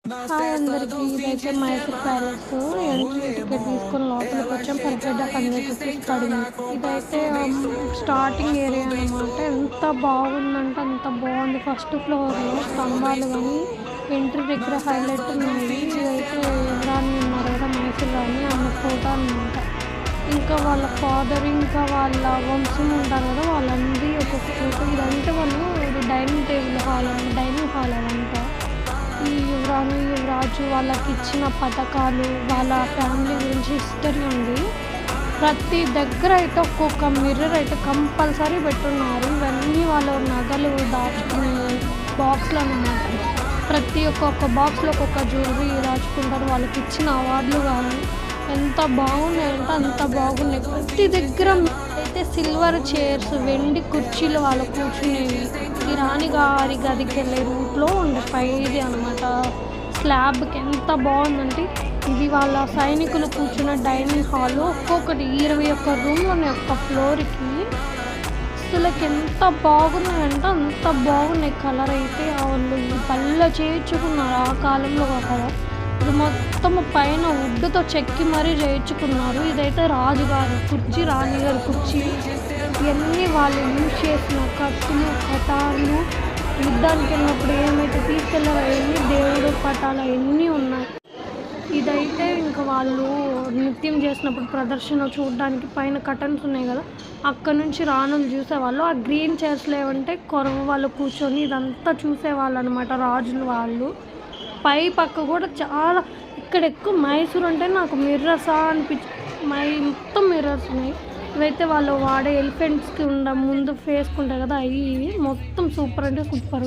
Hi అందరికీ, ఇదైతే Mysore palace entry ticket తీసుకొని లోపలికి వచ్చాం. పర్ హెడ్ 100 రూపీస్ పడింది. ఇదైతే స్టార్టింగ్ ఏరియా అనమాట. ఎంత బాగుందంటే అంత బాగుంది. ఫస్ట్ ఫ్లోర్లో స్తంభాలు కానీ ఎంట్రీ దగ్గర హైలైట్ ఉన్నాయి. ఇదైతే రాణి ఉన్నారు కదా, మైసూర్ రాణి, ఆమె ఫోటో అనమాట. ఇంకా వాళ్ళ ఫాదర్, ఇంకా వాళ్ళ వంశం ఉంటారు కదా, వాళ్ళందరి ఒక్కొక్క ఫోటో. ఇదంటే వాళ్ళు dining table hall, dining hall అదంతా. ఈ యువరాణి, యువరాజు వాళ్ళకి ఇచ్చిన పథకాలు, వాళ్ళ ఫ్యామిలీ గురించి హిస్టరీ ఉంది. ప్రతి దగ్గర అయితే ఒక్కొక్క మిర్రర్ అయితే కంపల్సరీ పెట్టున్నారు. ఇవన్నీ వాళ్ళ నగలు దాచుకునే బాక్స్లు అన్నమాట. ప్రతి ఒక్కొక్క బాక్స్లో ఒక్కొక్క జ్యువెలరీ దాచుకుంటారు. వాళ్ళకి ఇచ్చిన అవార్డులు కానీ ఎంత బాగున్నాయంటే అంత బాగున్నాయి. ప్రతి దగ్గర అయితే సిల్వర్ చైర్స్, వెండి కుర్చీలు వాళ్ళు కూర్చునేవి. ఈ రాణిగారి గదికి వెళ్ళే రూట్లో ఉండే పైది అనమాట. స్లాబ్కి ఎంత బాగుందంటే ఇది వాళ్ళ సైనికులు కూర్చున్న డైనింగ్ హాల్. ఒక్కొక్కటి 21 రూమ్లు ఉన్నాయి ఒక్క ఫ్లోర్కి. అసలుకి ఎంత బాగున్నాయంటే అంత బాగున్నాయి. కలర్ అయితే వాళ్ళు పళ్ళ చేయించుకున్నారు ఆ కాలంలో కదా. ఇది మొత్తం పైన వుడ్తో చెక్కి మరీ చేయించుకున్నారు. ఇదైతే రాజుగారి కుర్చీ, రాణిగారి కుర్చీ. ఇవన్నీ వాళ్ళు యూజ్ చేసిన కత్తులు, కటార్లు, యుద్ధానికి వెళ్ళినప్పుడు ఏమైతే తీసుకెళ్ళారో అవన్నీ దేవుడు పటాలు అవన్నీ ఉన్నాయి. ఇదైతే ఇంకా వాళ్ళు నృత్యం చేసినప్పుడు ప్రదర్శన చూడడానికి పైన కటన్స్ ఉన్నాయి కదా, అక్కడ నుంచి రాణులు చూసేవాళ్ళు. ఆ గ్రీన్ చైర్స్లో ఏమంటే కొరవ వాళ్ళు కూర్చొని ఇదంతా చూసేవాళ్ళు అనమాట, రాజులు వాళ్ళు. పై పక్క కూడా చాలా, ఇక్కడ ఎక్కువ మైసూర్ అంటే నాకు మిర్రర్సా మొత్తం మిర్రర్స్ ఉన్నాయి. ఇవైతే వాళ్ళు వాడే ఎలిఫెంట్స్కి ముందు ఫేస్కుంటాయి కదా, అవి మొత్తం సూపర్ అంటే సూపర్.